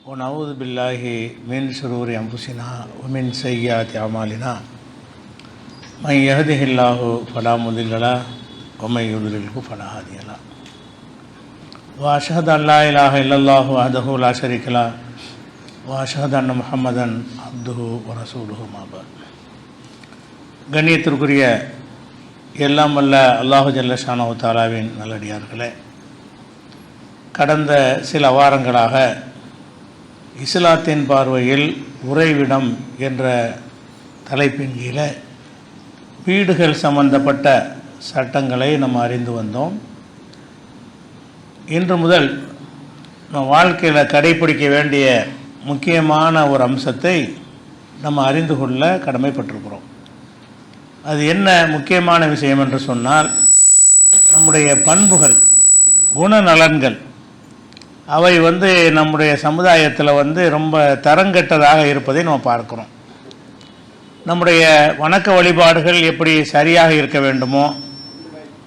ونعوذ بالله من شرور أنفسنا ومن سيئات أعمالنا من يهده الله فلا مضل له ومن يضلله فلا هادي له وأشهد أن لا إله إلا الله وحده لا شريك له وأشهد أن محمدا عبده ورسوله ما بعد. கண்ணியத்திற்குரிய எல்லாம் வல்ல அல்லாஹு ஜல்ல ஷானஹு தஆலாவின் நல்லடியார்களே, கடந்த சில வாரங்களாக இஸ்லாத்தின் பார்வையில் உறைவிடம் என்ற தலைப்பின் கீழே வீடுகள் சம்பந்தப்பட்ட சட்டங்களை நம்ம அறிந்து வந்தோம். இன்று முதல் நம்ம வாழ்க்கையில் கடைப்பிடிக்க வேண்டிய முக்கியமான ஒரு அம்சத்தை நம்ம அறிந்து கொள்ள கடமைப்பட்டிருக்கிறோம். அது என்ன முக்கியமான விஷயம் என்று சொன்னால், நம்முடைய பண்புகள், குணநலன்கள், அவை நம்முடைய சமுதாயத்தில் ரொம்ப தரங்கெட்டதாக இருப்பதை நம்ம பார்க்குறோம். நம்முடைய வணக்க வழிபாடுகள் எப்படி சரியாக இருக்க வேண்டுமோ,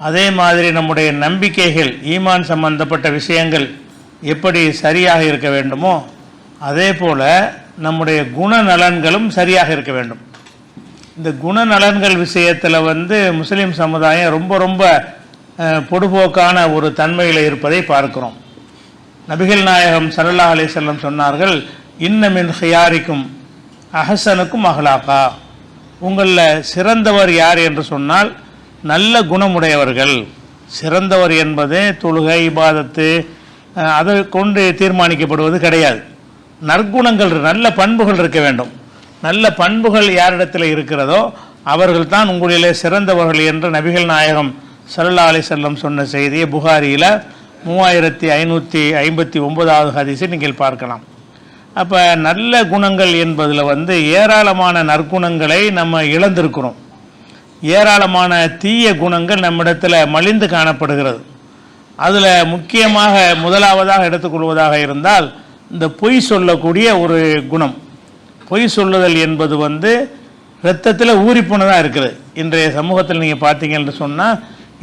அதே மாதிரி நம்முடைய நம்பிக்கைகள், ஈமான் சம்பந்தப்பட்ட விஷயங்கள் எப்படி சரியாக இருக்க வேண்டுமோ, அதே போல் நம்முடைய குணநலன்களும் சரியாக இருக்க வேண்டும். இந்த குணநலன்கள் விஷயத்தில் முஸ்லீம் சமுதாயம் ரொம்ப பொடுபோக்கான ஒரு தன்மையில் இருப்பதை பார்க்கிறோம். நபிகள் நாயகம் ஸல்லல்லாஹு அலைஹி வஸல்லம் சொன்னார்கள், இன்ன மின் ஹியாரிக்கும் அஹ்ஸனுக்கும் அஹ்லாகா. உங்களில் சிறந்தவர் யார் என்று சொன்னால் நல்ல குணமுடையவர்கள். சிறந்தவர் என்பது தொழுகை, இபாதத்து அதை கொண்டு தீர்மானிக்கப்படுவது கிடையாது. நற்குணங்கள், நல்ல பண்புகள் இருக்க வேண்டும். நல்ல பண்புகள் யாரிடத்தில் இருக்கிறதோ அவர்கள் தான் உங்களிலே சிறந்தவர்கள் என்று நபிகள் நாயகம் ஸல்லல்லாஹு அலைஹி வஸல்லம் சொன்ன செய்தியை புகாரியில் 3559வது ஹதீஸை நீங்கள் பார்க்கலாம். அப்போ நல்ல குணங்கள் என்பதில் ஏராளமான நற்குணங்களை நம்ம இழந்திருக்கிறோம். ஏராளமான தீய குணங்கள் நம்மிடத்தில் மலிந்து காணப்படுகிறது. அதில் முக்கியமாக முதலாவதாக எடுத்துக்கொள்வதாக இருந்தால் இந்த பொய் சொல்லக்கூடிய ஒரு குணம். பொய் சொல்லுதல் என்பது இரத்தத்தில் ஊறிப்போனதாக இருக்குது. இன்றைய சமூகத்தில் நீங்கள் பார்த்தீங்கன்னு சொன்னால்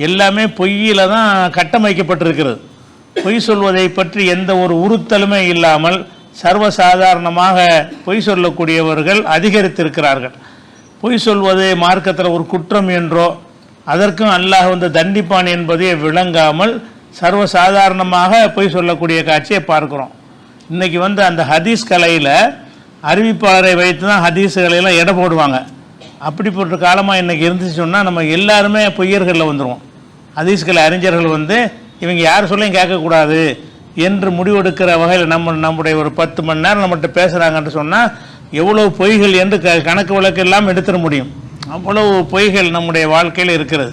எல்லாமே பொய்யில் தான் கட்டமைக்கப்பட்டிருக்கிறது. பொய் சொல்வதை பற்றி எந்த ஒரு உறுத்தலுமே இல்லாமல் சர்வசாதாரணமாக பொய் சொல்லக்கூடியவர்கள் அதிகரித்திருக்கிறார்கள். பொய் சொல்வது மார்க்கத்தில் ஒரு குற்றம் என்றோ அதற்கும் அல்லாஹ் தண்டிப்பான் என்பதை விளங்காமல் சர்வசாதாரணமாக பொய் சொல்லக்கூடிய காட்சியை பார்க்குறோம். இன்றைக்கி அந்த ஹதீஸ் கலையில் அறிவிப்பாளரை வைத்து தான் ஹதீஸுகளெல்லாம் எடை போடுவாங்க. அப்படிப்பட்ட காலமாக இன்றைக்கி இருந்துச்சு சொன்னால் நம்ம எல்லாருமே பொய்யர்களில் வந்துடுவோம். ஹதீஸ்களை அறிஞர்கள் இவங்க யார் சொல்லையும் கேட்கக்கூடாது என்று முடிவெடுக்கிற வகையில் நம்முடைய ஒரு 10 மணி நேரம் நம்மகிட்ட பேசுகிறாங்கன்னு சொன்னால் எவ்வளோ பொய்கள் என்று கணக்கு வழக்கு எல்லாம் எடுத்துட முடியும். அவ்வளவு பொய்கள் நம்முடைய வாழ்க்கையில் இருக்கிறது.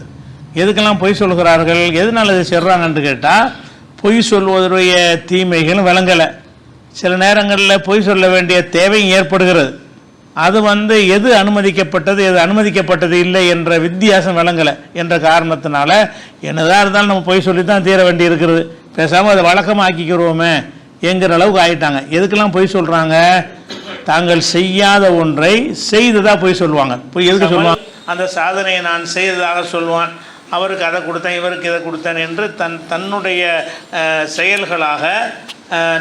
எதுக்கெல்லாம் பொய் சொல்கிறார்கள், எதனால் இது சொல்கிறாங்கன்னு கேட்டால், பொய் சொல்வதுடைய தீமைகளும் விளங்கலை. சில நேரங்களில் பொய் சொல்ல வேண்டிய தேவையும் ஏற்படுகிறது. அது எது அனுமதிக்கப்பட்டது எது அனுமதிக்கப்பட்டது இல்லை என்ற வித்தியாசம் விளங்கலை என்ற காரணத்தினால என்னதான் இருந்தாலும் நம்ம பொய் சொல்லி தான் தீர வேண்டி இருக்கிறது. பேசாமல் அதை வழக்கமாக ஆக்கிக்கிறோமே என்கிற அளவுக்கு ஆகிட்டாங்க. எதுக்கெல்லாம் பொய் சொல்கிறாங்க, தாங்கள் செய்யாத ஒன்றை செய்ததாக பொய் சொல்லுவாங்க. பொய் எதுக்கு சொல்லுவாங்க, அந்த சாதனையை நான் செய்ததாக சொல்லுவான், அவருக்கு அதை கொடுத்தேன் இவருக்கு இதை கொடுத்தேன் என்று தன்னுடைய செயல்களாக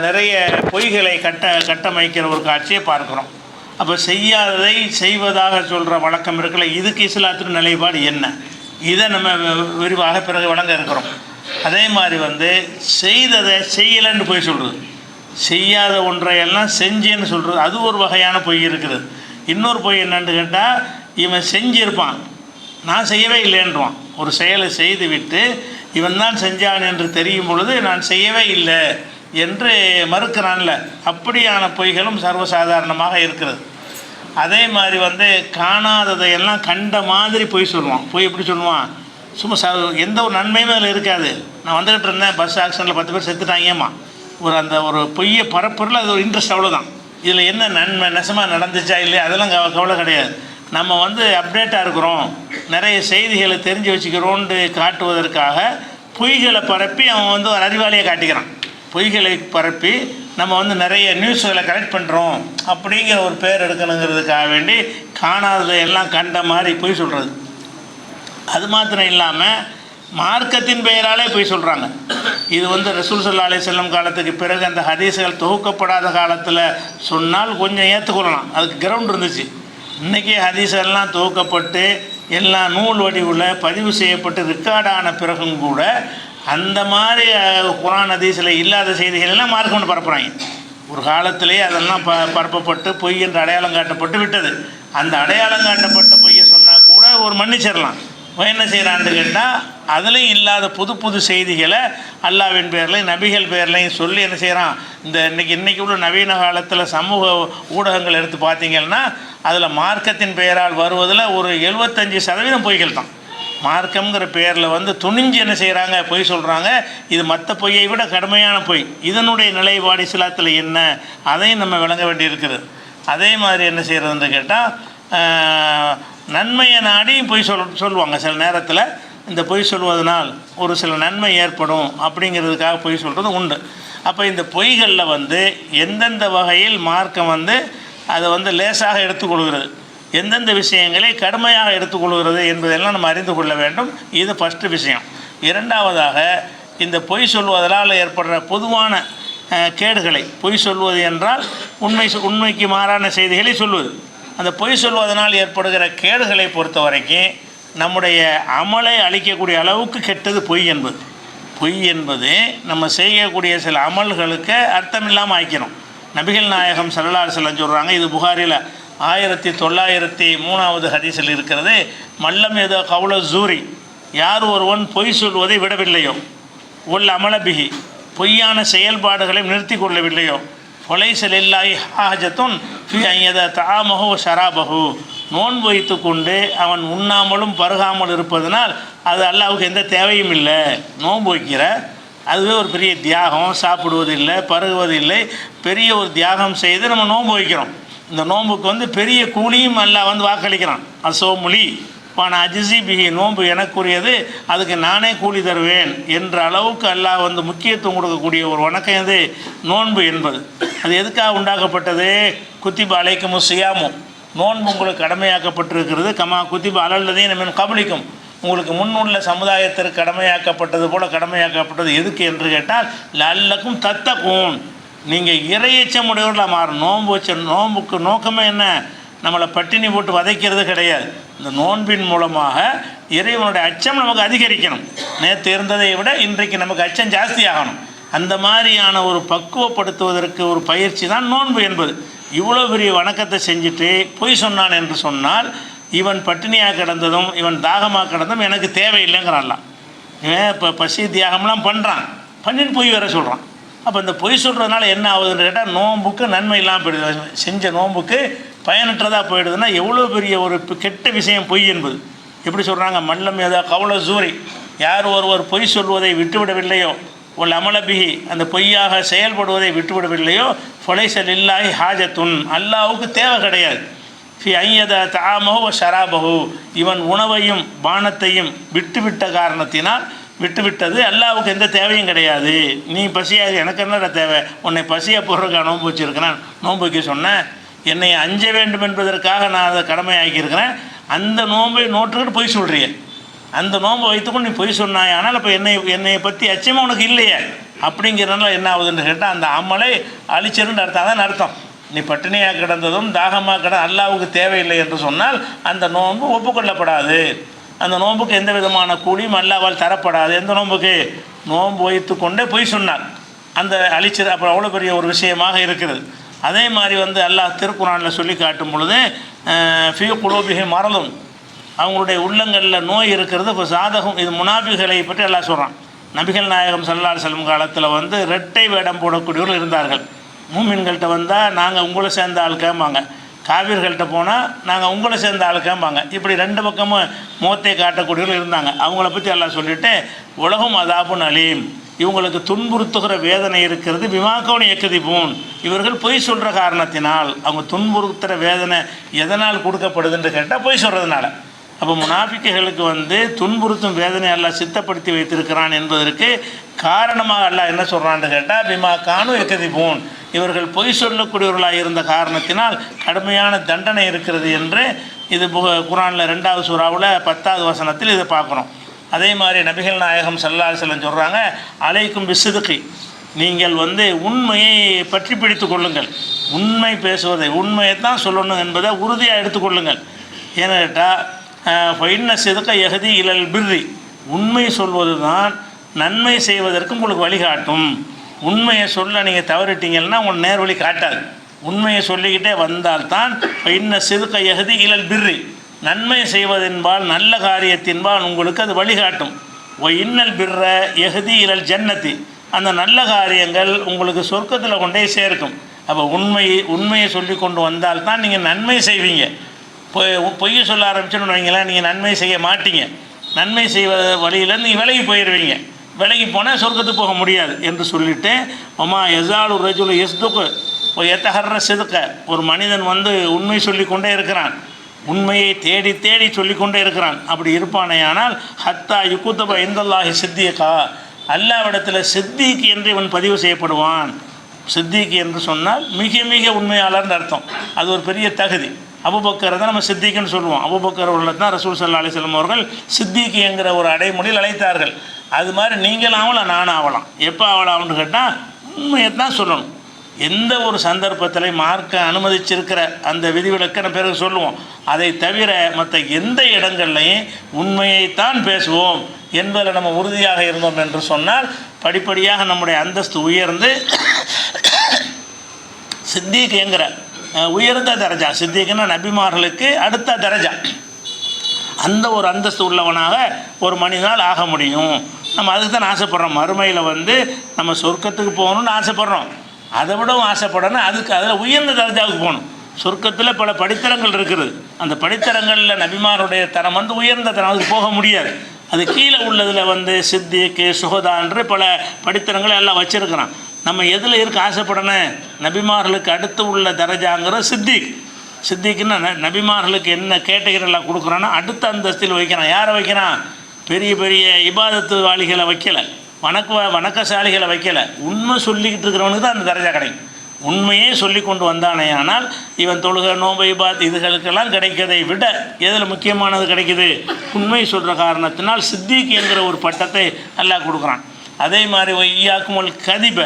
நிறைய பொய்களை கட்டமைக்கிற ஒரு காட்சியை பார்க்குறோம். அப்போ செய்யாததை செய்வதாக சொல்கிற வழக்கம் இருக்குல்ல, இதுக்கு இஸ்லாத்துக்கு நிலைப்பாடு என்ன, இதை நம்ம விரிவாக பிறகு வழங்க இருக்கிறோம். அதே மாதிரி செய்ததை செய்யலைன்னு பொய் சொல்கிறது, செய்யாத ஒன்றையெல்லாம் செஞ்சேன்னு சொல்கிறது, அது ஒரு வகையான பொய் இருக்குது. இன்னொரு பொய் என்னன்னு கேட்டால், இவன் செஞ்சிருப்பான் நான் செய்யவே இல்லைன்றான். ஒரு செயலை செய்து விட்டு இவன் தான் செஞ்சான் என்று தெரியும் பொழுது நான் செய்யவே இல்லை என்று மறுக்கிறான்ல, அப்படியான பொய்களும் சர்வசாதாரணமாக இருக்கிறது. அதே மாதிரி காணாததையெல்லாம் கண்ட மாதிரி பொய் சொல்லுவான். பொய் எப்படி சொல்லுவான், சும்மா எந்த ஒரு நன்மையுமே அதில் இருக்காது. நான் வந்துக்கிட்டு இருந்தேன், பஸ் ஆக்சிடெண்ட்டில் 10 பேர் செத்துட்டாங்கம்மா, அந்த ஒரு பொய்யை பரப்புறல அது ஒரு இன்ட்ரெஸ்ட், அவ்வளோதான். இதில் என்ன நன்மை, நெசமாக நடந்துச்சா இல்லையா அதெல்லாம் கவலை கிடையாது. நம்ம அப்டேட்டாக இருக்கிறோம், நிறைய செய்திகளை தெரிஞ்சு வச்சுக்கிறோன்னு காட்டுவதற்காக பொய்களை பரப்பி அவன் ஒரு அறிவாளியை காட்டிக்கிறான். பொய்களை பரப்பி நம்ம நிறைய நியூஸ்களை கலெக்ட் பண்ணுறோம் அப்படிங்கிற ஒரு பேர் எடுக்கணுங்கிறதுக்காக வேண்டி காணாததை எல்லாம் கண்ட மாதிரி பொய் சொல்கிறது. அது மாத்திரம் இல்லாமல் மார்க்கத்தின் பெயராலே பொய் சொல்கிறாங்க. இது வந்து ரசூல் ஸல்லல்லாஹு அலைஹி வஸல்லம் காலத்துக்கு பிறகு அந்த ஹதீஸ்கள் தொகுக்கப்படாத காலத்தில் சொன்னால் கொஞ்சம் ஏற்றுக்கொள்ளலாம், அதுக்கு கிரவுண்ட் இருந்துச்சு. இன்றைக்கி ஹதீஸ்கள்லாம் தொகுக்கப்பட்டு எல்லாம் நூல் வடிவில் பதிவு செய்யப்பட்டு ரெக்கார்டான பிறகும் கூட அந்த மாதிரி குர்ஆன் ஹதீஸில் இல்லாத செய்திகள் எல்லாம் மார்க்கம் கொண்டு பரப்புகிறாங்க. ஒரு காலத்திலே அதெல்லாம் பரப்பப்பட்டு பொய் என்று அடையாளம் காட்டப்பட்டு விட்டது. அந்த அடையாளம் காட்டப்பட்ட பொய்யை சொன்னால் கூட ஒரு மன்னிச்சிடலாம். என்ன செய்கிறான்னு கேட்டால் அதுலேயும் இல்லாத புது புது செய்திகளை அல்லாஹ்வின் பேர்லையும் நபிகள் பேர்லையும் சொல்லி என்ன செய்கிறான். இந்த இன்றைக்கி உள்ள நவீன காலத்தில் சமூக ஊடகங்கள் எடுத்து பார்த்தீங்கன்னா அதில் மார்க்கத்தின் பெயரால் வருவதில் ஒரு 75% பொய்கள் தான். மார்க்கம்ங்கிற பேரில் வந்து துணிஞ்சு என்ன செய்கிறாங்க, பொய் சொல்கிறாங்க. இது மற்ற பொய்யை விட கடுமையான பொய். இதனுடைய நிலைப்பாடு இஸ்லாத்தில் என்ன, அதையும் நம்ம விளங்க வேண்டியிருக்கிறது. அதே மாதிரி என்ன செய்கிறதுன்னு கேட்டால் நன்மையை நாடி பொய் சொல்லுவாங்க. சில நேரத்தில் இந்த பொய் சொல்வதனால் ஒரு சில நன்மை ஏற்படும் அப்படிங்கிறதுக்காக பொய் சொல்கிறது உண்டு. அப்போ இந்த பொய்களில் வந்து எந்தெந்த வகையில் மார்க்கம் வந்து அதை வந்து லேசாக எடுத்துக்கொள்கிறது, எந்தெந்த விஷயங்களை கடுமையாக எடுத்துக்கொள்கிறது என்பதெல்லாம் நம்ம அறிந்து கொள்ள வேண்டும். இது ஃபஸ்ட்டு விஷயம். இரண்டாவதாக இந்த பொய் சொல்வதனால் ஏற்படுற பொதுவான கேடுகளை, பொய் சொல்வது என்றால் உண்மைக்கு மாறான செய்திகளை சொல்வது. அந்த பொய் சொல்வதனால் ஏற்படுகிற கேடுகளை பொறுத்த வரைக்கும் நம்முடைய அமலை அழிக்கக்கூடிய அளவுக்கு கெட்டது பொய் என்பது. பொய் என்பது நம்ம செய்யக்கூடிய சில அமல்களுக்கு அர்த்தமில்லாமல் ஆக்கணும். நபிகள் நாயகம் ஸல்லல்லாஹு அலைஹி வஸல்லம் சொல்கிறாங்க, இது புகாரில் 1903 ஹதீஸில் இருக்கிறது. மல்லம் ஏதோ கவுல ஜூரி, யார் ஒருவன் பொய் சொல்வதை விடவில்லையோ, உள் அமலபிகி, பொய்யான செயல்பாடுகளை நிறுத்தி கொள்ளவில்லையோ, ஃபலைஸலில்லாஹி ஹாஜத்துன் ஃபி அய்யத தஆமஹு ஷராபஹு, நோன்பு வைத்து கொண்டு அவன் உண்ணாமலும் பருகாமல் இருப்பதனால் அது அல்லாஹ்வுக்கு எந்த தேவையும் இல்லை. நோன்பு வைக்கிற அதுவே ஒரு பெரிய தியாகம். சாப்பிடுவது இல்லை, பருகுவது இல்லை, பெரிய ஒரு தியாகம் செய்து நம்ம நோன்பு வைக்கிறோம். இந்த நோன்புக்கு வந்து பெரிய கூலியும் அல்லாஹ் வந்து வாக்களிக்கிறான். அசோமுலி பான அஜிசி பிஹி, நோன்பு எனக்குரியது, அதுக்கு நானே கூலி தருவேன் என்ற அளவுக்கு அல்லாஹ் வந்து முக்கியத்துவம் கொடுக்கக்கூடிய ஒரு வணக்கம் இது நோன்பு என்பது. அது எதுக்காக உண்டாக்கப்பட்டது? குத்திப அலைக்கும் சியாமும், நோன்பு உங்களுக்கு கடமையாக்கப்பட்டிருக்கிறது. கமா குத்திப அலல்லதீன மின் கபலிக்கும், உங்களுக்கு முன்னுள்ள சமுதாயத்திற்கு கடமையாக்கப்பட்டது போல கடமையாக்கப்பட்டது. எதுக்கு என்று கேட்டால் லல்லக்கும் தத்தக்கும், நீங்கள் இறையச்சம் உடையவர்களாக மாறும். நோன்பு வச்ச நோன்புக்கு நோக்கமே என்ன? நம்மளை பட்டினி போட்டு வதைக்கிறது கிடையாது. இந்த நோன்பின் மூலமாக இறைவனுடைய அச்சம் நமக்கு அதிகரிக்கணும். நேற்று இருந்ததை விட இன்றைக்கு நமக்கு அச்சம் ஜாஸ்தி ஆகணும். அந்த மாதிரியான ஒரு பக்குவப்படுத்துவதற்கு ஒரு பயிற்சி தான் நோன்பு என்பது. இவ்வளோ பெரிய வணக்கத்தை செஞ்சுட்டு பொய் சொன்னான் என்று சொன்னால் இவன் பட்டினியாக கிடந்ததும் இவன் தாகமாக கிடந்ததும் எனக்கு தேவையில்லைங்கிறான்லாம். இவன் இப்போ பசி தியாகம்லாம் பண்ணுறான், பண்ணின்னு பொய் வேற சொல்கிறான். அப்போ இந்த பொய் சொல்கிறதுனால என்ன ஆகுதுன்னு கேட்டால் நோன்புக்கு நன்மை இல்லாமல் போயிடுது, செஞ்ச நோன்புக்கு பயனற்றதாக போயிடுதுன்னா எவ்வளோ பெரிய ஒரு கெட்ட விஷயம் பொய் என்பது. எப்படி சொல்கிறாங்க? மல்லம் ஏதா கவுல ஜூரி, யார் ஒருவர் பொய் சொல்வதை விட்டுவிடவில்லையோ, ஒரு அமலபிஹி, அந்த பொய்யாக செயல்படுவதை விட்டுவிடவில்லையோ, ஃபலைஸலில்லாஹி ஹாஜத்துன், அல்லாஹ்வுக்கு தேவை கிடையாது. ஃபி அய்யத தஆமஹு ஷராபஹு, இவன் உணவையும் பானத்தையும் விட்டுவிட்ட காரணத்தினால், விட்டுவிட்டது அல்லாஹ்வுக்கு எந்த தேவையும் கிடையாது. நீ பசியாக, எனக்கு என்னடா தேவை? உன்னை பசியாக போடுறதுக்காக நோன்பு வச்சுருக்கிறேன், நோன்பு வைக்க சொன்னேன், என்னை அஞ்ச வேண்டும் என்பதற்காக நான் அதை கடமையாக்கியிருக்கிறேன். அந்த நோன்பை நோட்டுக்கிட்டு பொய் சொல்கிறீங்க, அந்த நோன்பை வைத்துக்கொண்டு நீ பொய் சொன்னாய். ஆனால் இப்போ என்னை பற்றி அச்சமாக உனக்கு இல்லையே அப்படிங்கிறதுனால என்ன ஆகுதுன்னு கேட்டால் அந்த அமலை அழிச்சிருந்து அர்த்தம். அதான் அர்த்தம். நீ பட்டினியாக கிடந்ததும் தாகமாக கிட அல்லாஹ்வுக்கு தேவையில்லை என்று சொன்னால் அந்த நோன்பு ஒப்புக்கொள்ளப்படாது. அந்த நோன்புக்கு எந்த விதமான கூலியும் அல்லாஹ்வால் தரப்படாது. எந்த நோன்புக்கு? நோன்பு வைத்து கொண்டே பொய் சொன்னார், அந்த அழிச்சது. அப்புறம் அவ்வளோ பெரிய ஒரு விஷயமாக இருக்கிறது. அதே மாதிரி வந்து அல்லாஹ் திருக்குர்ஆனில் சொல்லி காட்டும் பொழுது ஃபீ குலூபிஹிம் மரதும், அவங்களுடைய உள்ளங்களில் நோய் இருக்கிறது. இப்போ சாதகம், இது முனாஃபிகளை பற்றி அல்லாஹ் சொல்கிறான். நபிகள் நாயகம் ஸல்லல்லாஹு அலைஹி வஸல்லம் காலத்தில் வந்து இரட்டை வேடம் போடக்கூடியவர்கள் இருந்தார்கள். மூமின்கள்கிட்ட வந்தால் நாங்கள் உங்களை சேர்ந்த ஆள் கேட்பாங்க, காவிர்கள்ட்ட போனால் நாங்கள் உங்களை சேர்ந்த ஆள் கேட்பாங்க. இப்படி ரெண்டு பக்கமும் முகத்தை காட்டக்கூடியவர்கள் இருந்தாங்க. அவங்கள பற்றி எல்லாம் சொல்லிவிட்டு உலகம் அதாபுன் அலீம், இவங்களுக்கு துன்புறுத்துகிற வேதனை இருக்கிறது. விமாக்கவனை எக்கதிப்போன், இவர்கள் பொய் சொல்கிற காரணத்தினால். அவங்க துன்புறுத்துகிற வேதனை எதனால் கொடுக்கப்படுதுன்னு கேட்டால் பொய் சொல்கிறதுனால. அப்போ முனாஃபிக்குகளுக்கு வந்து துன்புறுத்தும் வேதனை அல்லாஹ் சித்தப்படுத்தி வைத்திருக்கிறான் என்பதற்கு காரணமாக அல்லாஹ் என்ன சொல்கிறான்னு கேட்டால் பிமாக்கானும் எக்கதிப்போன், இவர்கள் பொய் சொல்லக்கூடியவர்களாக இருந்த காரணத்தினால் கடுமையான தண்டனை இருக்கிறது என்று இது குர்ஆனில் 2வது சூறாவில் 10வது வசனத்தில் இதை பார்க்குறோம். அதே மாதிரி நபிகள் நாயகம் ஸல்லல்லாஹு அலைஹி வஸல்லம் சொல்கிறாங்க, அலைக்கும் பிஸ்ஸிதுகி, நீங்கள் உண்மையை பற்றி பிடித்து கொள்ளுங்கள். உண்மை பேசுவதை, உண்மையை தான் சொல்லணும் என்பதை உறுதியாக எடுத்துக்கொள்ளுங்கள். ஏன்னு கேட்டால் ஃபைன்ன சிதுக்க யஹதி இலல் பிர்ரி, உண்மை சொல்வது தான் நன்மை செய்வதற்கு உங்களுக்கு வழிகாட்டும். உண்மையை சொல்ல நீங்கள் தவறிட்டீங்கன்னா உங்களுக்கு நேர் வழி காட்டாது. உண்மையை சொல்லிக்கிட்டே வந்தால்தான் ஃபைன்ன சிதுக்க யஹதி இலல் பிர்ரி, நன்மை செய்வதென்பால் நல்ல காரியத்தின்பால் உங்களுக்கு அது வழிகாட்டும். இன்னல் பிர்ர யஹதி இலல் ஜன்னதி, அந்த நல்ல காரியங்கள் உங்களுக்கு சொர்க்கத்தில் கொண்டே சேர்க்கும். அப்போ உண்மையை சொல்லி கொண்டு வந்தால் தான் நீங்கள் நன்மை செய்வீங்க. பொய்யை சொல்ல ஆரம்பிச்சுன்னு வைங்களேன், நீங்கள் நன்மை செய்ய மாட்டீங்க. நன்மை செய்வ வழியில் நீங்கள் விலகி போயிடுவீங்க. விலகி போனால் சொர்க்கத்துக்கு போக முடியாது என்று சொல்லிவிட்டு, ஒமா எசாலு ரஜுல் எஸ்துக்கு எத்தஹர்ற செதுக்க, ஒரு மனிதன் உண்மை சொல்லி கொண்டே இருக்கிறான், உண்மையை தேடி தேடி சொல்லிக்கொண்டே இருக்கிறான். அப்படி இருப்பானே ஆனால் ஹத்தா யுக்குத்தப இந்தல்லாஹி சித்தியக்கா, அல்லாவிடத்தில் சித்திக்கு என்று இவன் பதிவு செய்யப்படுவான். சித்திக்கு என்று சொன்னால் மிக மிக உண்மையாளர்னு அர்த்தம். அது ஒரு பெரிய தகுதி. அபூபக்கரை தான் நம்ம சித்திக்குன்னு சொல்லுவோம். அபூபக்கர் உள்ள தான் ரசூல் ஸல்லல்லாஹு அலைஹி வஸல்லம் அவர்கள் சித்திக்கு என்கிற ஒரு அடைமொழியில் அழைத்தார்கள். அது மாதிரி நீங்கள் ஆகலாம், நானும் ஆகலாம். எப்போ ஆகலாம்னு கேட்டால் உண்மையை தான் சொல்லணும். எந்த ஒரு சந்தர்ப்பத்தில் மார்க்க அனுமதிச்சிருக்கிற அந்த விதிவிலக்கை நம்ம பிறகு சொல்லுவோம். அதை தவிர மற்ற எந்த இடங்கள்லையும் உண்மையைத்தான் பேசுவோம் என்பதில் நம்ம உறுதியாக இருந்தோம் என்று சொன்னால் படிப்படியாக நம்முடைய அந்தஸ்து உயர்ந்து சித்திக் என்கிற உயர்ந்த தரஜா, சித்திக்குன்னா நபிமார்களுக்கு அடுத்த தரஜா, அந்த ஒரு அந்தஸ்து உள்ளவனாக ஒரு மனிதனால் ஆக முடியும். நம்ம அதுக்கு தான் ஆசைப்படுறோம். மறுமையில் நம்ம சொர்க்கத்துக்கு போகணும்னு ஆசைப்படுறோம். அதை விடவும் ஆசைப்படணும், அதில் உயர்ந்த தரஜாவுக்கு போகணும். சொர்க்கத்தில் பல படித்தரங்கள் இருக்குது. அந்த படித்தரங்களில் நபிமாருடைய தரம் உயர்ந்த தரம், அதுக்கு போக முடியாது. அது கீழே உள்ளதில் சித்திக்கு சுகதான்று பல படித்தரங்களை எல்லாம் வச்சுருக்கிறான். நம்ம எதில் இருக்க ஆசைப்படணும்? நபிமார்களுக்கு அடுத்து உள்ள தரஜாங்கிற சித்திக்குன்னா நபிமார்களுக்கு என்ன கேட்டகரியெல்லாம் கொடுக்குறான்னா அடுத்த அந்தஸ்தில் வைக்கிறான். யாரை வைக்கிறான்? பெரிய பெரிய இபாதத்து வாளிகளை வைக்கலை, வணக்கசாலிகளை வைக்கலை. உண்மை சொல்லிக்கிட்டு இருக்கிறவனுக்கு தான் அந்த தரஜா கிடைக்கும். உண்மையே சொல்லி கொண்டு வந்தானே ஆனால் இவன் தொழுகை, நோம்பை, இபாத் இதுகளுக்கெல்லாம் கிடைக்கிறதை விட எதில் முக்கியமானது கிடைக்குது? உண்மை சொல்கிற காரணத்தினால் சித்திக் என்கிற ஒரு பட்டத்தை அல்லாஹ் கொடுக்குறான். அதே மாதிரி வையாக்குமல் கதிப,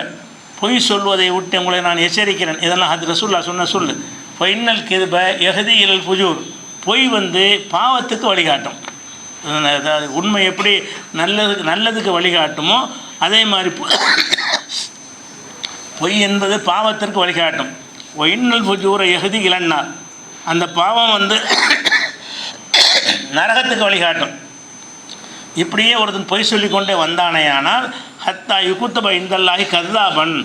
பொய் சொல்வதை விட்டு உங்களை நான் எச்சரிக்கிறேன். இதெல்லாம் அது ரசூலுல்லாஹ் சொன்ன சொல்லு. ஃபைனல் கிதுப யஹதி இலல் ஃபுஜூர், பொய் பாவத்துக்கு வழிகாட்டும். உண்மை எப்படி நல்லதுக்கு வழிகாட்டுமோ அதே மாதிரி பொய் என்பது பாவத்திற்கு வழிகாட்டும். ஒயின்னல் ஃபுஜூர யஹதி இலன்னார், அந்த பாவம் நரகத்துக்கு வழிகாட்டும். இப்படியே ஒருத்தன் பொய் சொல்லிக்கொண்டே வந்தானே ஆனால் ஹத்தா யுகுத்தப இந்தல்லாஹி கதாபன்,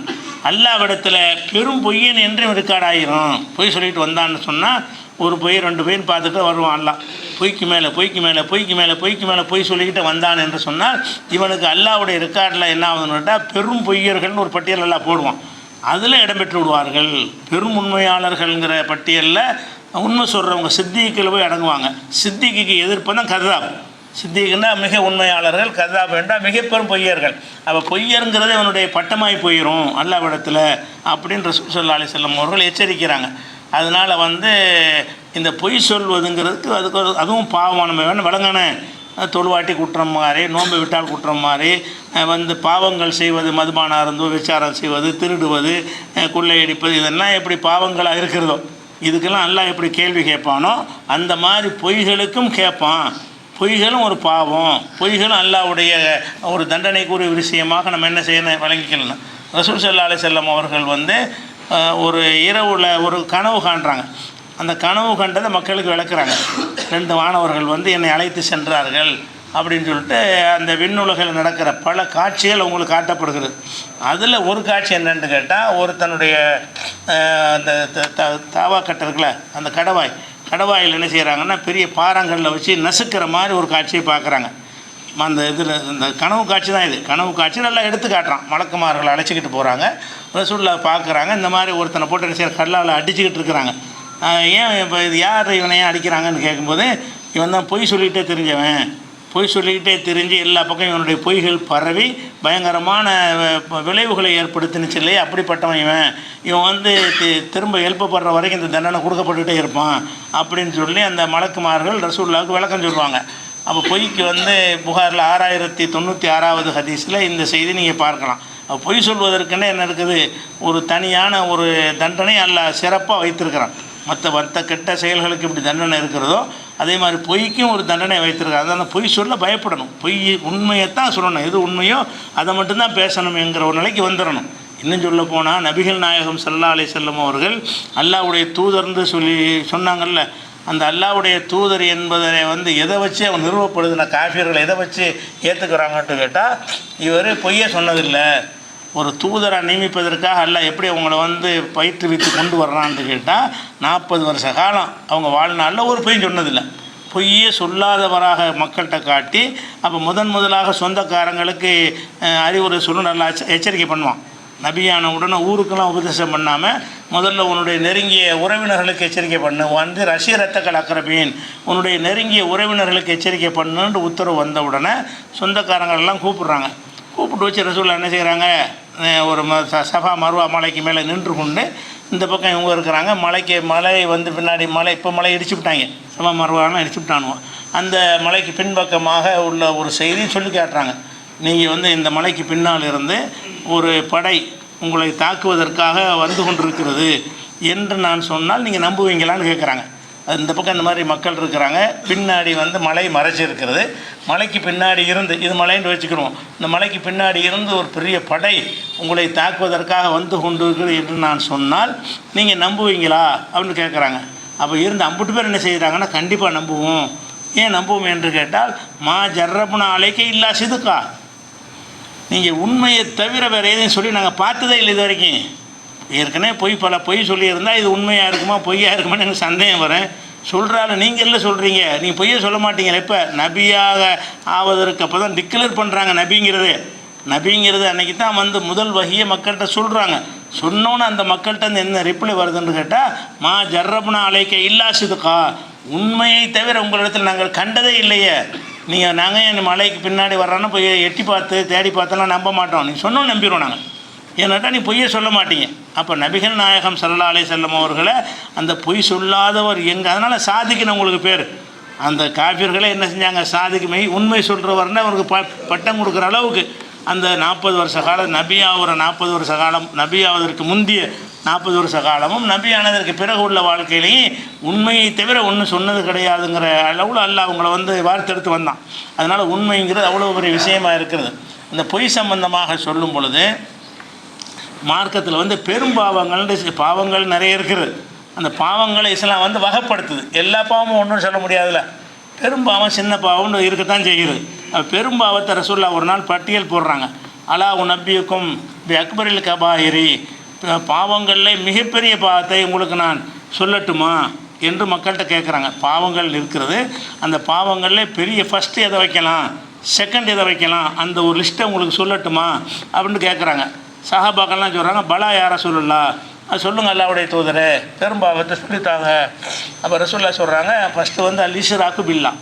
அல்லாவிடத்தில் பெரும் பொய்யன் என்று ரெக்கார்டாயிரும். பொய் சொல்லிட்டு வந்தான்னு சொன்னால் ஒரு பொய் 2 பொய்ன்னு பார்த்துட்டு வருவான். அல்லாஹ் பொய்க்கு மேலே பொய்க்கு மேலே பொய்க்கு மேலே பொய்க்கு மேலே பொய் சொல்லிக்கிட்டு வந்தான் என்று சொன்னால் இவனுக்கு அல்லாவுடைய ரெக்கார்டில் என்ன ஆகுதுன்னு கேட்டால் பெரும் பொய்யர்கள்னு ஒரு பட்டியல் எல்லாம் போடுவான். அதில் இடம்பெற்று விடுவார்கள். பெரும் உண்மையாளர்கள்ங்கிற பட்டியலில் உண்மை சொல்கிறவங்க சித்திக்கில் போய் அடங்குவாங்க. சித்திக்கு எதிர்ப்பு தான் கதாப். சித்திக்குன்னா மிக உண்மையாளர்கள், கதாப் என்றால் மிக பெரும் பொய்யர்கள். அப்போ பொய்யருங்கிறது அவனுடைய பட்டமாய் போயிடும் அல்லாவிடத்தில் அப்படின்னு ரசூல் ஸல்லல்லாஹு அலைஹி வஸல்லம் அவர்கள் எச்சரிக்கிறாங்க. அதனால் இந்த பொய் சொல்வதுங்கிறதுக்கு அதுவும் பாவம். நம்ம வேணும் விளங்கணும். தொழுவாட்டி குற்றம் மாதிரி, நோன்பு விட்டால் குற்றம் மாதிரி, பாவங்கள் செய்வது, மதுபானம் அருந்துவது, விசாரம் செய்வது, திருடுவது, கொள்ளையடிப்பது, இதெல்லாம் எப்படி பாவங்களாக இருக்கிறதோ இதுக்கெல்லாம் அல்லாஹ் எப்படி கேள்வி கேட்பானோ அந்த மாதிரி பொய்களுக்கும் கேட்பான். பொய்களும் ஒரு பாவம். பொய்களும் அல்லாஹ்வுடைய ஒரு தண்டனைக்குரிய விஷயமாக நம்ம என்ன செய்யணும் வழங்கிக்கலாம். ரசூல் ஸல்லல்லாஹு அலைஹி வஸல்லம் அவர்கள் ஒரு இரவில் ஒரு கனவு காண்றாங்க. அந்த கனவு கண்டதை மக்களுக்கு விளக்குறாங்க. 2 வானவர்கள் என்னை அழைத்து சென்றார்கள் அப்படின்னு சொல்லிட்டு அந்த விண்ணுலகில் நடக்கிற பல காட்சிகள் உங்களுக்கு காட்டப்படுகிறது. அதில் ஒரு காட்சி என்னென்னு கேட்டால், ஒருத்தனுடைய அந்த தாவா கட்டை இருக்குல்ல, அந்த கடவாயில் என்ன செய்கிறாங்கன்னா பெரிய பாறாங்கல்ல வச்சு நசுக்கிற மாதிரி ஒரு காட்சியை பார்க்குறாங்க. அந்த இந்த கனவு காட்சி தான் இது. கனவு காட்சி நல்லா எடுத்து காட்டுறான். மலக்குமார்களை அழைச்சிக்கிட்டு போகிறாங்க. ரசூலுல்லாஹ் பார்க்குறாங்க. இந்த மாதிரி ஒருத்தனை போட்டு என்ன செய்ய கல்லால் அடிச்சுக்கிட்டு இருக்கிறாங்க. ஏன் இப்போ இது யார் இவனை ஏன் அடிக்கிறாங்கன்னு கேட்கும்போது, இவன் தான் பொய் சொல்லிக்கிட்டே தெரிஞ்சவன், பொய் சொல்லிக்கிட்டே தெரிஞ்சு எல்லா பக்கம் இவனுடைய பொய்கள் பரவி பயங்கரமான விளைவுகளை ஏற்படுத்தினுச்சு இல்லையா, அப்படிப்பட்டவன் இவன் திரும்ப எழுப்பப்படுற வரைக்கும் இந்த தண்டனை கொடுக்கப்பட்டுகிட்டே இருப்பான் அப்படின்னு சொல்லி அந்த மலக்குமார்கள் ரசூலுல்லாஹ்வுக்கு விளக்கம் சொல்லுவாங்க. அப்போ பொய்க்கு வந்து புகாரில் 6096வது ஹதீஸில் இந்த செய்தி நீங்கள் பார்க்கலாம். அப்போ பொய் சொல்வதற்குன்னு என்ன இருக்குது, ஒரு தனியான ஒரு தண்டனை அல்லாஹ் சிறப்பாக வைத்திருக்கிறான். மற்ற கெட்ட செயல்களுக்கு இப்படி தண்டனை இருக்கிறதோ அதே மாதிரி பொய்க்கும் ஒரு தண்டனை வைத்திருக்காங்க. அதனால் பொய் சொல்ல பயப்படணும். பொய் உண்மையைத்தான் சொல்லணும், எது உண்மையோ அதை மட்டும்தான் பேசணும் என்கிற ஒரு நிலைக்கு வந்துடணும். இன்னும் சொல்ல போனால் நபிகள் நாயகம் ஸல்லல்லாஹு அலைஹி வஸல்லம் அவர்கள் அல்லாஹ்வுடைய தூதர்னு சொன்னாங்கல்ல, அந்த அல்லாஹ்வுடைய தூதர் என்பதை வந்து எதை வச்சு அவன் நிறுவப்படுதுன்னா, காஃபியர்கள் எதை வச்சு ஏற்றுக்கிறாங்கன்ட்டு கேட்டால், இவர் பொய்யை சொன்னதில்லை, ஒரு தூதரை நியமிப்பதற்காக அல்லாஹ் எப்படி அவங்கள வந்து பயிற்றுவித்து கொண்டு வர்றான்னு கேட்டால் 40 வருஷ காலம் அவங்க வாழ்நாளில் ஒரு பொய்யும் சொன்னதில்லை. பொய்யே சொல்லாதவராக மக்கள்கிட்ட காட்டி அப்போ முதலாக சொந்தக்காரங்களுக்கு அறிவுரை சொல்லணும், நல்லா எச்சரிக்கை பண்ணுவான். நபியான உடனே ஊருக்கெல்லாம் உபதேசம் பண்ணாமல் முதல்ல உன்னுடைய நெருங்கிய உறவினர்களுக்கு எச்சரிக்கை பண்ணு, வந்து ரசிகரத்தக்கள் அக்கரபீன், உன்னுடைய நெருங்கிய உறவினர்களுக்கு எச்சரிக்கை பண்ணுன்னு உத்தரவு வந்த உடனே சொந்தக்காரங்களெல்லாம் கூப்பிட்றாங்க. கூப்பிட்டு வச்சு ரசூலுல்லாஹ் என்ன செய்கிறாங்க, ஒரு சஃபா மர்வா மலைக்கு மேலே நின்று கொண்டு இந்த பக்கம் இவங்க இருக்கிறாங்க. மலை வந்து பின்னாடி இப்போ மலை இடிச்சு விட்டாங்க, சஃபா மர்வாலாம் இடிச்சு விட்டானுவோம். அந்த மலைக்கு பின்பக்கமாக உள்ள ஒரு செய்தி சொல்லி காட்டுறாங்க. நீங்கள் வந்து இந்த மலைக்கு பின்னால் இருந்து ஒரு படை உங்களை தாக்குவதற்காக வந்து கொண்டிருக்கிறது என்று நான் சொன்னால் நீங்கள் நம்புவீங்களான்னு கேட்குறாங்க. அது இந்த பக்கம் இந்த மாதிரி மக்கள் இருக்கிறாங்க, பின்னாடி வந்து மலை மறைச்சிருக்கிறது, மலைக்கு பின்னாடி இருந்து, இது மலைன்னு வச்சுக்கிறோம், இந்த மலைக்கு பின்னாடி இருந்து ஒரு பெரிய படை உங்களை தாக்குவதற்காக வந்து கொண்டு இருக்கிறது என்று நான் சொன்னால் நீங்கள் நம்புவீங்களா அப்படின்னு கேட்குறாங்க. அப்போ இருந்து 50 பேர் என்ன செய்கிறாங்கன்னா, கண்டிப்பாக நம்புவோம். ஏன் நம்புவோம் என்று கேட்டால், மா ஜர்ரபுனா அலைக்க இல்லா சிதுக்கா, நீங்கள் உண்மையை தவிர வேறு எதையும் சொல்லி நாங்கள் பார்த்ததே இல்லை இது வரைக்கும். ஏற்கனவே பல பொய் சொல்லியிருந்தால் இது உண்மையாக இருக்குமா பொய்யாக இருக்குமான்னு எனக்கு சந்தேகம் வரேன். சொல்கிறாரு, நீங்கள் இல்லை சொல்கிறீங்க, நீங்கள் பொய்யை சொல்ல மாட்டீங்களே. இப்போ நபியாக ஆவதற்கு அப்போ தான் டிக்ளேர் பண்ணுறாங்க நபிங்கிறது அன்றைக்கி தான் வந்து முதல் வகையை மக்கள்கிட்ட சொல்கிறாங்க. சொன்னோன்னு அந்த மக்கள்கிட்ட என்ன ரிப்ளை வருதுன்னு கேட்டால், மா ஜர்ரபுனா அலைக்க இல்லா சிதுக்கா, உண்மையை தவிர உங்களிடத்தில் நாங்கள் கண்டதே இல்லையே. நாங்கள் என் மலைக்கு பின்னாடி வர்றோன்னா போய் எட்டி பார்த்து தேடி பார்த்தெல்லாம் நம்ப மாட்டோம், நீங்கள் சொன்னோன்னு நம்பிடுவோம் நாங்கள். ஏன்னாட்டா நீ பொய்யை சொல்ல மாட்டீங்க. அப்போ நபிகள் நாயகம் ஸல்லல்லாஹு அலைஹி வஸல்லம் அவர்களை அந்த பொய் சொல்லாதவர் எங்கே, அதனால் சாதிக்குன்னு உங்களுக்கு பேர். அந்த காஃபியர்களே என்ன செஞ்சாங்க, சாதிக்கு உண்மை சொல்கிறவர்னு அவருக்கு பட்டம் கொடுக்குற அளவுக்கு அந்த 40 வருஷ காலம் நபியாகிற 40 வருஷ காலம், நபியாவதற்கு முந்திய 40 வருஷ காலமும் நபியானதற்கு பிறகு உள்ள வாழ்க்கையிலையும் உண்மையை தவிர ஒன்றும் சொன்னது கிடையாதுங்கிற அளவில் அல்லாஹ் அவங்கள வந்து வார்த்தெடுத்து வந்தான். அதனால் உண்மைங்கிறது அவ்வளோ பெரிய விஷயமாக இருக்கிறது. இந்த பொய் சம்பந்தமாக சொல்லும் பொழுது மார்க்கத்தில் வந்து பாவங்கள் நிறைய இருக்குது. அந்த பாவங்களை இஸ்லாம் வந்து வகைப்படுத்துது. எல்லா பாவமும் ஒன்றும் சொல்ல முடியாதுல்ல, பெரும்பாவம் சின்ன பாவம்னு இருக்கத்தான் செய்கிறது. பெரும்பாவத்தை ரசூலுல்லாஹ் ஒரு நாள் பட்டியல் போடுறாங்க. அலா உநப்பியுக்கும் பி அக்பரில் கபாயிரி, பாவங்களில் மிகப்பெரிய பாவத்தை உங்களுக்கு நான் சொல்லட்டுமா என்று மக்கள்கிட்ட கேட்குறாங்க. பாவங்கள் இருக்கிறது, அந்த பாவங்களில் பெரிய ஃபஸ்ட்டு எதை வைக்கலாம், செகண்ட் எதை வைக்கலாம், அந்த ஒரு லிஸ்ட்டை உங்களுக்கு சொல்லட்டுமா அப்படின்னு கேட்குறாங்க. சஹாபாக்கள்லாம் சொல்கிறாங்க, பலா யா ரசூலுல்லாஹ், அது சொல்லுங்கள் அல்லாஹ்வுடைய தூதரே, பெரும்பாவத்தை சொல்லித்தாங்க. அப்போ ரசூலுல்லாஹ் சொல்கிறாங்க, ஃபஸ்ட்டு வந்து அல் இஷ்ராக்கு பில்லாஹ்,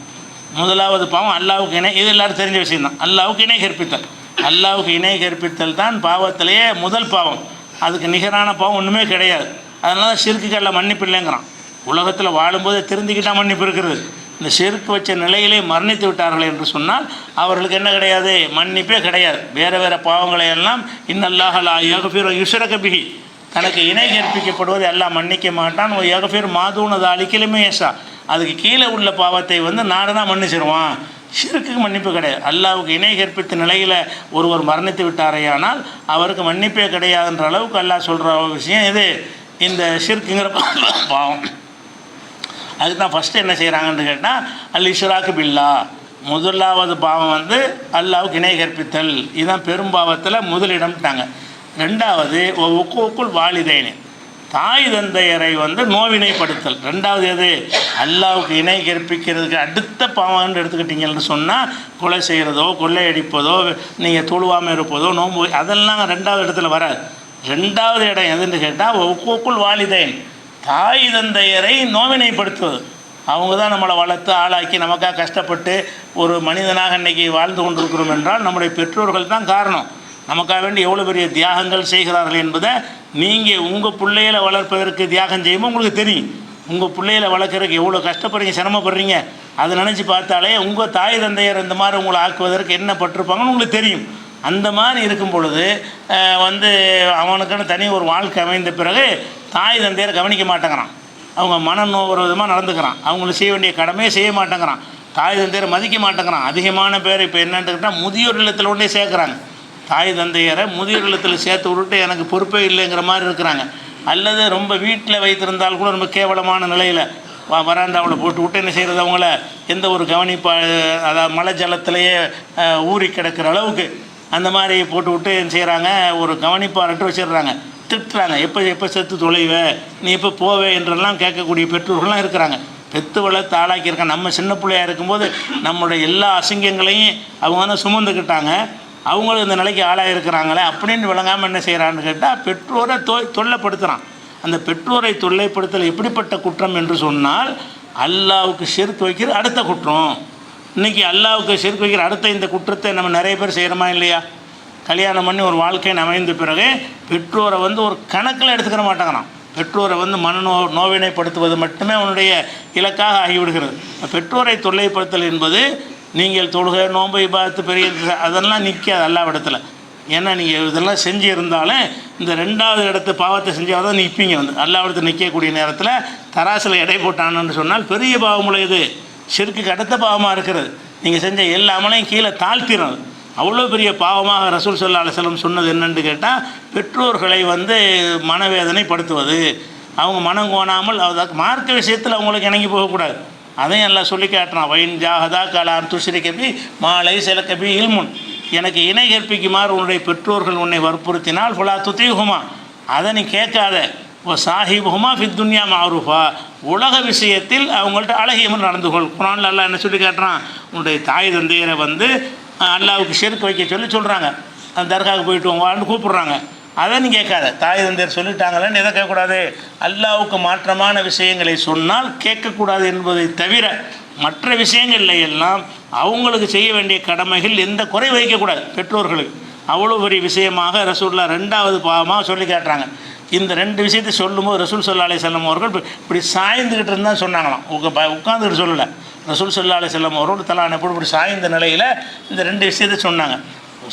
முதலாவது பாவம் அல்லாஹ்வுக்கு இணை. இது எல்லோரும் தெரிஞ்ச விஷயம்தான். அல்லாஹ்வுக்கு இணை கற்பித்தல், அல்லாஹ்வுக்கு இணை கற்பித்தல் தான் பாவத்திலேயே முதல் பாவம். அதுக்கு நிகரான பாவம் ஒன்றுமே கிடையாது. அதனால தான் ஷிர்க்குகளில் மன்னிப்பு இல்லைங்கிறான். உலகத்தில் வாழும்போது திருந்திக்கிட்டால் மன்னிப்பு இருக்கிறது. இந்த ஷிர்க் வச்ச நிலையிலே மரணித்து விட்டார்கள் என்று சொன்னால் அவர்களுக்கு என்ன கிடையாது, மன்னிப்பே கிடையாது. வேறு பாவங்களை எல்லாம் இன்னல்லாஹ லா யக்ஃபிரு யுஷ்ரக பிஹி, தனக்கு இணை கற்பிக்கப்படுவதை எல்லாம் மன்னிக்க மாட்டான். யக்ஃபிரு மாதூன தாலிக லிமன் யஷா, அதுக்கு கீழே உள்ள பாவத்தை வந்து நாடுனா மன்னிச்சிருவான். ஷிர்க்குக்கு மன்னிப்பு கிடையாது. அல்லாஹ்வுக்கு இணை கற்பித்த நிலையில் ஒருவர் மரணித்து விட்டாரையானால் அவருக்கு மன்னிப்பே கிடையாதுன்ற அளவுக்கு அல்லாஹ் சொல்கிற விஷயம் இது, இந்த ஷிர்க்குங்கிற பாவம். அதுக்கு தான் ஃபஸ்ட்டு என்ன செய்கிறாங்கன்னு கேட்டால் அல் இஷ்ராக்கு பில்லாஹ், முதலாவது பாவம் வந்து அல்லாஹ்வுக்கு இணை கற்பித்தல். இதுதான் பெரும்பாவத்தில் முதலிடம்ட்டாங்க. ரெண்டாவது உக்கூக்குல் வாலிதைனி, தாய் தந்தையரை வந்து நோவினைப்படுத்தல். ரெண்டாவது எது, அல்லாஹ்வுக்கு இணை கற்பிக்கிறதுக்கு அடுத்த பாவம்னு எடுத்துக்கிட்டிங்கன்னு சொன்னால் கொலை செய்கிறதோ கொள்ளையடிப்பதோ நீங்கள் தொழுவாமல் இருப்பதோ நோம்பு, அதெல்லாம் ரெண்டாவது இடத்துல வராது. ரெண்டாவது இடம் எதுன்னு கேட்டால் உக்கூக்குல் வாலிதைன், தாய் தந்தையரை நோவினைப்படுத்துவது. அவங்க தான் நம்மளை வளர்த்து ஆளாக்கி நமக்காக கஷ்டப்பட்டு ஒரு மனிதனாக இன்றைக்கி வாழ்ந்து கொண்டிருக்கிறோம் என்றால் நம்முடைய பெற்றோர்கள் தான் காரணம். நமக்காக வேண்டி எவ்வளோ பெரிய தியாகங்கள் செய்கிறார்கள் என்பதை நீங்கள் உங்கள் பிள்ளைகளை வளர்ப்பதற்கு தியாகம் செய்யும்போது உங்களுக்கு தெரியும். உங்கள் பிள்ளைகளை வளர்க்குறதுக்கு எவ்வளோ கஷ்டப்படுறீங்க, சிரமப்படுறீங்க. அதை நினச்சி பார்த்தாலே உங்கள் தாய் தந்தையர் இந்த மாதிரி உங்களை ஆக்குவதற்கு என்ன பட்டிருப்பாங்கன்னு உங்களுக்கு தெரியும். அந்த மாதிரி இருக்கும் பொழுது வந்து அவனுக்குன்னு தனி ஒரு வாழ்க்கை அமைந்த பிறகு தாய் தந்தையரை கவனிக்க மாட்டேங்கிறான். அவங்க மனநோவு விதமாக நடந்துக்கிறான். அவங்களுக்கு செய்ய வேண்டிய கடமையை செய்ய மாட்டேங்கிறான். தாய் தந்தையரை மதிக்க மாட்டேங்கிறான். அதிகமான பேர் இப்போ என்னன்ட்டுக்கிட்டால் முதியோர் இல்லத்தில் கொண்டே சேர்க்குறாங்க. தாய் தந்தையரை முதியோர் இல்லத்தில் சேர்த்து விட்டுட்டு எனக்கு பொறுப்பே இல்லைங்கிற மாதிரி இருக்கிறாங்க. அல்லது ரொம்ப வீட்டில் வைத்திருந்தால் கூட ரொம்ப கேவலமான நிலையில் வராண்டாவில் போட்டு விட்டு என்ன செய்கிறது, அவங்கள எந்த ஒரு கவனிப்பா, அதாவது மலை ஜலத்திலேயே ஊறி கிடக்கிற அளவுக்கு அந்த மாதிரி போட்டு விட்டு என்ன செய்கிறாங்க, ஒரு கவனிப்பார்ட்டு வச்சிடுறாங்க. திட்டுறாங்க, எப்போ செத்து தொலைவ, நீ எப்போ போவே என்றெல்லாம் கேட்கக்கூடிய பெற்றோர்கள்லாம் இருக்கிறாங்க. பெத்து வளர்த்து ஆளாக்கியிருக்காங்க. நம்ம சின்ன பிள்ளையாக இருக்கும்போது நம்மளுடைய எல்லா அசிங்கங்களையும் அவங்க வந்து சுமந்துக்கிட்டாங்க. அவங்களும் இந்த நிலைக்கு ஆளாக இருக்கிறாங்களே அப்படின்னு விளங்காமல் என்ன செய்கிறான்னு கேட்டால் பெற்றோரை தொல்லைப்படுத்துகிறான். அந்த பெற்றோரை தொல்லைப்படுத்தல் எப்படிப்பட்ட குற்றம் என்று சொன்னால் அல்லாவுக்கு ஷிர்க் வைக்கிற அடுத்த குற்றம். இன்றைக்கி அல்லாவுக்கு ஷிர்க் வைக்கிற அடுத்த இந்த குற்றத்தை நம்ம நிறைய பேர் செய்கிறோமா இல்லையா? கல்யாணம் பண்ணி ஒரு வாழ்க்கையை அமைந்த பிறகு பெற்றோரை வந்து ஒரு கணக்கில் எடுத்துக்கிற மாட்டேங்கிறான். பெற்றோரை வந்து நோவினைப்படுத்துவது மட்டுமே அவனுடைய இலக்காக ஆகிவிடுகிறது. பெற்றோரை தொல்லைப்படுத்தல் என்பது நீங்கள் தொழுகை, நோன்பு, இபாதத்து, பெரிய அதெல்லாம் நிற்காது அல்லாவிடத்தில். ஏன்னா நீங்கள் இதெல்லாம் செஞ்சு இருந்தாலும் இந்த 2வது இடத்து பாவத்தை செஞ்சால் தான் நிற்பீங்க. வந்து அல்லாவிடத்தில் நிற்கக்கூடிய நேரத்தில் தராசில் எடை போட்டான்னு சொன்னால் பெரிய பாவமுள்ள ஷிர்க்குக்கு அடுத்த பாவமாக இருக்கிறது. நீங்கள் செஞ்ச எல்லா அமலையும் கீழே தாழ்த்திடும். அவ்வளோ பெரிய பாவமாக ரசூல் ஸல்லல்லாஹு அலைஹி வஸல்லம் சொன்னது என்னென்னு கேட்டால் பெற்றோர்களை வந்து மனவேதனைப்படுத்துவது. அவங்க மனம் கோணாமல் அதாவது மார்க்க விஷயத்தில் அவங்களுக்கு இணங்கி போகக்கூடாது. அதையும் எல்லாம் சொல்லி காட்டுறான். வைன் ஜாஹதா கலான் துஷிரி கபி மாலை சில கபி இல்முன், எனக்கு இணை கற்பிக்குமாறு உன்னுடைய பெற்றோர்கள் உன்னை வற்புறுத்தினால் ஃபுலா துத்தீஹுமா, அதை நீ கேட்காத. ஓ சாஹிபுமா ஃபித் துன்யா மாரூஃபா, உலக விஷயத்தில் அவங்கள்ட்ட அழகியமல் நடந்து கொள். குர்ஆனில் அல்லாஹ் என்ன சொல்லி காட்டுறான், உன்னுடைய தாய் தந்தையரை வந்து அல்லாவுக்கு ஷிர்க் வைக்க சொல்கிறாங்க. அந்த தர்காவுக்கு போயிட்டு வாங்கன்னு கூப்பிட்றாங்க. அதை நீ கேட்காத. தாய் தந்தையர் சொல்லிட்டாங்களேன்னு எதை கேட்கக்கூடாது, அல்லாவுக்கு மாற்றமான விஷயங்களை சொன்னால் கேட்கக்கூடாது என்பதை தவிர மற்ற விஷயங்கள்ல எல்லாம் அவங்களுக்கு செய்ய வேண்டிய கடமைகள் எந்த குறை வைக்கக்கூடாது பெற்றோர்களுக்கு. அவ்வளோ பெரிய விஷயமாக ரசூலுல்லாஹ் 2வது பாவமாக சொல்லி காட்டுறாங்க. இந்த 2 விஷயத்தை சொல்லும்போது ரசூல் ஸல்லல்லாஹு அலைஹி வஸல்லம் அவர்கள் இப்படி சாய்ந்துக்கிட்டு இருந்தால் சொன்னாங்களாம். உட்காந்துக்கிட்டு சொல்லலை. ரசூல் ஸல்லல்லாஹு அலைஹி வஸல்லம் அவரோடு தலான் இப்படி சாய்ந்த நிலையில் இந்த 2 விஷயத்தை சொன்னாங்க.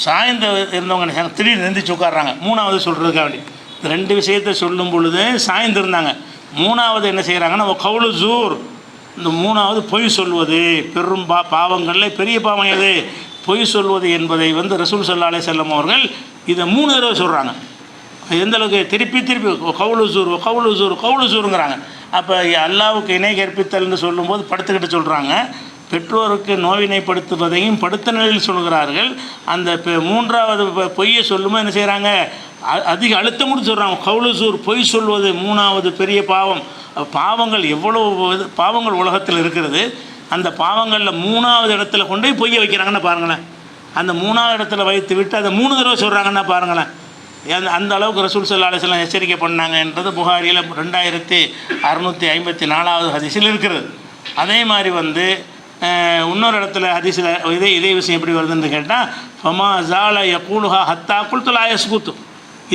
சாய்ந்து இருந்தவங்க திடீர்னு எந்திரிச்சு உட்காடுறாங்க 3வது சொல்கிறதுக்காக வேண்டி. இந்த 2 விஷயத்தை சொல்லும் பொழுது சாய்ந்து இருந்தாங்க. 3வது என்ன செய்கிறாங்கன்னா கவுலு ஜூர், இந்த 3வது பொய் சொல்வது. பெரும் பாவங்களில் பெரிய பாவம் எது? பொய் சொல்வது என்பதை வந்து ரசூல் ஸல்லல்லாஹு அலைஹி வஸல்லம் அவர்கள் இதை 3 தடவை சொல்கிறாங்க. எந்த அளவுக்கு திருப்பி கவுலு ஜூர் கவுலு ஜூர் கவுலு ஜூருங்கிறாங்க. அப்போ அல்லாவுக்கு இணை கற்பித்தல்னு சொல்லும்போது படுத்துக்கிட்டு சொல்கிறாங்க. பெற்றோருக்கு நோவினைப்படுத்துவதையும் படுத்த நிலையில் சொல்கிறார்கள். அந்த 3வது பொய்யை சொல்லும்போது என்ன செய்கிறாங்க, அதிக அழுத்தம் கூட சொல்கிறாங்க. கவுலு ஜூர் பொய் சொல்வது 3வது பெரிய பாவம். பாவங்கள் எவ்வளோ பாவங்கள் உலகத்தில் இருக்கிறது. அந்த பாவங்களில் 3வது இடத்துல கொண்டு போய் பொய்யை வைக்கிறாங்கன்னு பாருங்களேன். அந்த 3வது இடத்துல வைத்து விட்டு அதை 3 தடவை சொல்கிறாங்கன்னா பாருங்களேன். அந்த அளவுக்கு ரசூல் ஸல்லல்லாஹு அலைஹி வஸல்லம் எச்சரிக்கை பண்ணாங்க என்றது புகாரியில் 2654வது ஹதீஸில் இருக்கிறது. அதே மாதிரி வந்து இன்னொரு இடத்துல ஹதீஸில் இதே விஷயம் எப்படி வருதுன்னு கேட்டால் ஃபமா ஜால யகூலுஹா ஹத்தா குல்து லா யஸ்குத்து,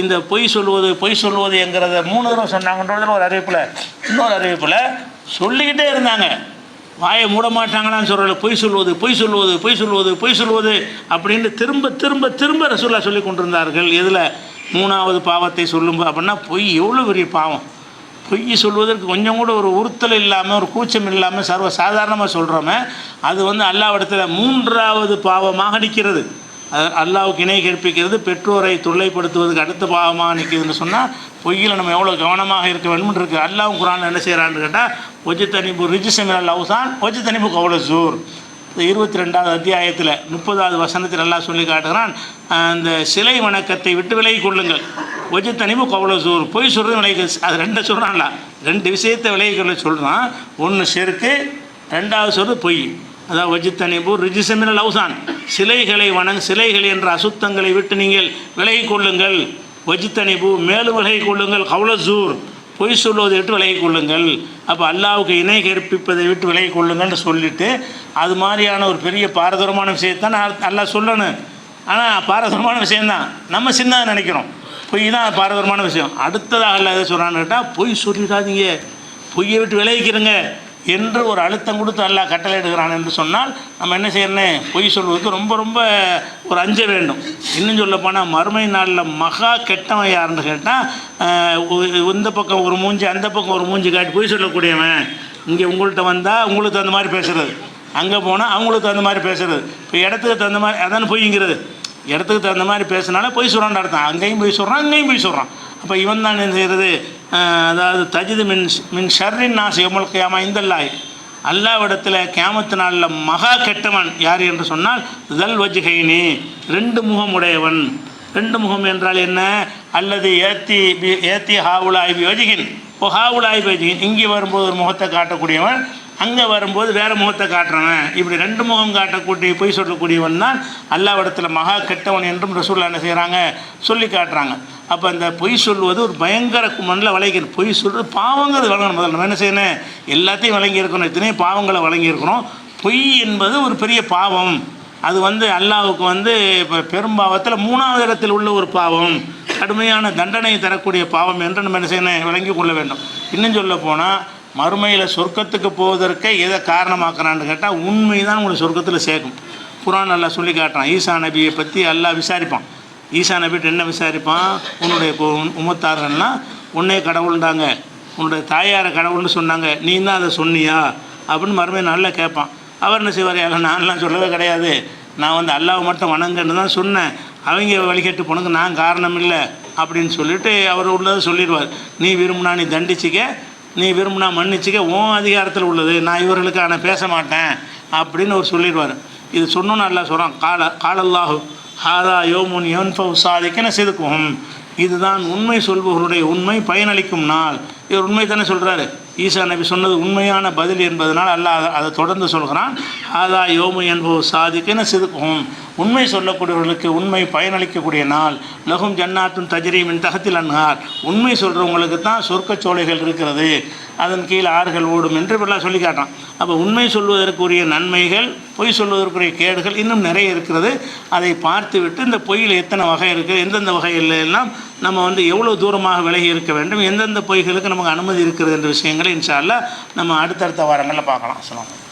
இந்த பொய் சொல்லுவது என்கிறத 3 தடவை சொன்னாங்கன்றதில் ஒரு அறிவிப்பில் இன்னொரு அறிவிப்பில் சொல்லிக்கிட்டே இருந்தாங்க. வாயை மூட மாட்டாங்களான்னு சொல்கிறல, பொய் சொல்லுவது அப்படின்னு திரும்ப திரும்ப திரும்ப ரசூலுல்லாஹ் சொல்லி கொண்டிருந்தார்கள். எதில் 3வது பாவத்தை சொல்லும்போது அப்படின்னா பொய் எவ்வளோ பெரிய பாவம். பொய் சொல்வதற்கு கொஞ்சம் கூட ஒரு உறுத்தல் இல்லாமல் ஒரு கூச்சம் இல்லாமல் சர்வ சாதாரணமாக சொல்கிறோமே, அது வந்து அல்லாஹ்விடத்தில் 3வது பாவமாக நிற்கிறது. அல்லாஹ்வுக்கு இணை கற்பிக்கிறது, பெற்றோரை தொல்லைப்படுத்துவதுக்கு அடுத்த பாவமாக நிற்கிதுன்னு சொன்னால் பொய்யில் நம்ம எவ்வளோ கவனமாக இருக்க வேணும்னு இருக்குது. அல்லாஹ் குர்ஆனில் என்ன செய்கிறான்னு கேட்டால் ஒஜ்தனிபு ரிஜ்ஸ மினல் அவ்சான் ஒஜ்தனிபு கவுல ஜூர், 22வது அத்தியாயத்தில் 30வது வசனத்தில் அல்லாஹ் சொல்லி காட்டுகிறான், அந்த சிலை வணக்கத்தை விட்டு விலகி கொள்ளுங்கள். ஒஜ்தனிபு கவுல ஜூர், பொய் சொல்கிறது விலகி. அது 2 சொல்கிறான்ல, 2 விஷயத்தை விலகி கொள்ள சொல்கிறான். ஒன்று ஷிர்க்கு, 2வது சொல்கிறது பொய். அதாவது ஒஜ்தனிபு ரிஜ்ஸ மினல் அவ்சான், சிலைகள் என்ற அசுத்தங்களை விட்டு நீங்கள் விலகி கொள்ளுங்கள். ஒஜ்தனிபு மேலும் விலகி கொள்ளுங்கள். கவுல ஜூர், பொய் சொல்வதை விட்டு விலகி கொள்ளுங்கள். அப்போ அல்லாஹ்வுக்கு இணை கற்பிப்பதை விட்டு விலகி கொள்ளுங்கள்னு சொல்லிவிட்டு அது மாதிரியான ஒரு பெரிய பாரதூரமான விஷயத்தான் அல்லாஹ் சொல்லணும். ஆனால் பாரதூரமான விஷயந்தான், நம்ம சின்னதாக நினைக்கிறோம். பொய் தான் பாரதூரமான விஷயம். அடுத்ததாக அல்லாஹ் எதை சொல்கிறான்னு கேட்டால் பொய் சொல்லிடாதீங்க, பொய்யை விட்டு விலகிக்கிறங்க. என்று ஒரு அழுத்தம் கொடுத்து அல்லாஹ் கட்டளை இடுகிறான் என்று சொன்னால் நம்ம என்ன செய்யணும்? பொய் சொல்வதற்கு ரொம்ப ரொம்ப ஒரு அஞ்ச வேண்டும். இன்னும் சொல்லப்போனால் மறுமை நாளில் மகா கெட்டவன் யாருன்னு கேட்டால் இந்த பக்கம் ஒரு மூஞ்சி அந்த பக்கம் ஒரு மூஞ்சி காட்டி பொய் சொல்லக்கூடியவன். இங்கே உங்கள்கிட்ட வந்தால் உங்களுக்கு தகுந்த மாதிரி பேசுகிறது, அங்கே போனால் அவங்களுக்கு தகுந்த மாதிரி பேசுகிறது. இப்போ இடத்துக்கு தகுந்த மாதிரி அதான பொய்ங்கிறது. இடத்துக்கு தகுந்த மாதிரி பேசுனால பொய் சொல்கிறான்னு அர்த்தம். அங்கேயும் பொய் சொல்கிறான், இங்கேயும் பொய் சொல்கிறான். அப்போ இவன் தான் என்ன செய்கிறது? அதாவது தஜிது மின் ஷர்ரின் நாஸ் யௌமல் கியாமா இந்தல்லாஹ், அல்லாஹ்விடத்தில் கியாமத்து நாளில் மகா கெட்டவன் யார் என்று சொன்னால் தல் வஜ்ஹைனி, ரெண்டு முகம் உடையவன். ரெண்டு முகம் என்றால் என்ன? அல்லது ஏத்தி ஹாவுலாய் வஜ்ஹின் ஓ ஹாவுலாய் வஜ்ஹின், இங்கே வரும்போது ஒரு முகத்தை காட்டக்கூடியவன், அங்கே வரும்போது வேறு முகத்தை காட்டுறவன். இப்படி ரெண்டு முகம் காட்டக்கூடிய பொய் சொல்லக்கூடியவன் தான் அல்லாஹ்விடத்தில் மகா கெட்டவன் என்றும் ரசூலுல்லாஹ் என்ன செய்கிறாங்க? சொல்லி காட்டுறாங்க. அப்போ அந்த பொய் சொல்வது ஒரு பயங்கர மண்ணில் விளைகிறது. பொய் சொல்கிறது பாவங்கிறது வழங்கணும். முதல்ல நம்ம என்ன செய்யணும்? எல்லாத்தையும் வழங்கியிருக்கணும். எத்தனையோ பாவங்களை வழங்கியிருக்கணும். பொய் என்பது ஒரு பெரிய பாவம். அது அல்லாஹ்வுக்கு இப்போ பெரும்பாவத்தில் 3வது இடத்தில் உள்ள ஒரு பாவம், கடுமையான தண்டனை தரக்கூடிய பாவம் என்று நம்ம என்ன செய்யணும்? விளங்கி கொள்ள வேண்டும். இன்னும் சொல்ல போனால் மறுமையில் சொர்க்கத்துக்கு போவதற்கே எதை காரணமாக்குறான்னு கேட்டால் உண்மை தான் உங்களை சொர்க்கத்தில் சேர்க்கும். குர்ஆன் அல்லாஹ் சொல்லி காட்டுறான். ஈசா நபியை பற்றி அல்லாஹ் விசாரிப்பான். ஈசா நபிட்டு என்ன விசாரிப்பான்? உன்னுடைய உம்மத்தார்கள்லாம் உன்னே கடவுள்ண்டாங்க, உன்னுடைய தாயாரை கடவுள்னு சொன்னாங்க, நீ தான் அதை சொன்னியா அப்படின்னு மறுமை நாளில் கேட்பான். அவர் என்ன செய்வார்? நான்லாம் சொல்லவே கிடையாது, நான் அல்லாஹ்வை மட்டும் வணங்கன்னு தான் சொன்னேன், அவங்க வழிகட்டு போனதுக்கு நான் காரணம் இல்லை அப்படின்னு சொல்லிட்டு அவர் உள்ளதை சொல்லிடுவார். நீ விரும்பினா நீ தண்டிச்சிக்க, நீ விரும்பினா மன்னிச்சிக்க, உன் அதிகாரத்தில் உள்ளது, நான் இவர்களுக்கு ஆனால் பேச மாட்டேன் அப்படின்னு அவர் சொல்லிடுவார். இது சொன்னோன்னு அல்லாஹ் சொல்கிறான், காலல்லாஹு ஹாதா யோமுன் யன்ஃபவு சாதிக்கன சிதுக்கும், இதுதான் உண்மை சொல்பவர்களுடைய உண்மை பயனளிக்கும் நாள். இவர் உண்மை தானே சொல்கிறாரு. ஈசா நபி சொன்னது உண்மையான பதில் என்பதனால் அல்லாஹ் அதை தொடர்ந்து சொல்கிறான். ஹாதா யோமு என்பவு சாதிக்கன சிதுக்கும், உண்மை சொல்லக்கூடியவர்களுக்கு உண்மை பயனளிக்கக்கூடிய நாள். லகும் ஜன்னாத்துன் தஜ்ரீமின் தஹத்தில் அன்ஹார், உண்மை சொல்கிறவங்களுக்கு தான் சொர்க்கச்சோலைகள் இருக்கிறது, அதன் கீழ் ஆறுகள் ஓடும் என்று இப்படிலாம் சொல்லி காட்டுறான். அப்போ உண்மை சொல்வதற்குரிய நன்மைகள், பொய் சொல்வதற்குரிய கேடுகள் இன்னும் நிறைய இருக்கிறது. அதை பார்த்துவிட்டு இந்த பொய்யில் எத்தனை வகை இருக்குது, எந்தெந்த வகையில் எல்லாம் நம்ம எவ்வளோ தூரமாக விலகி இருக்க வேண்டும், எந்தெந்த பொய்களுக்கு நமக்கு அனுமதி இருக்கிறது என்ற விஷயங்களை இன்ஷா அல்லாஹ் நம்ம அடுத்தடுத்த வாரங்களில் பார்க்கலாம். அஸ்ஸலாமு அலைக்கும்.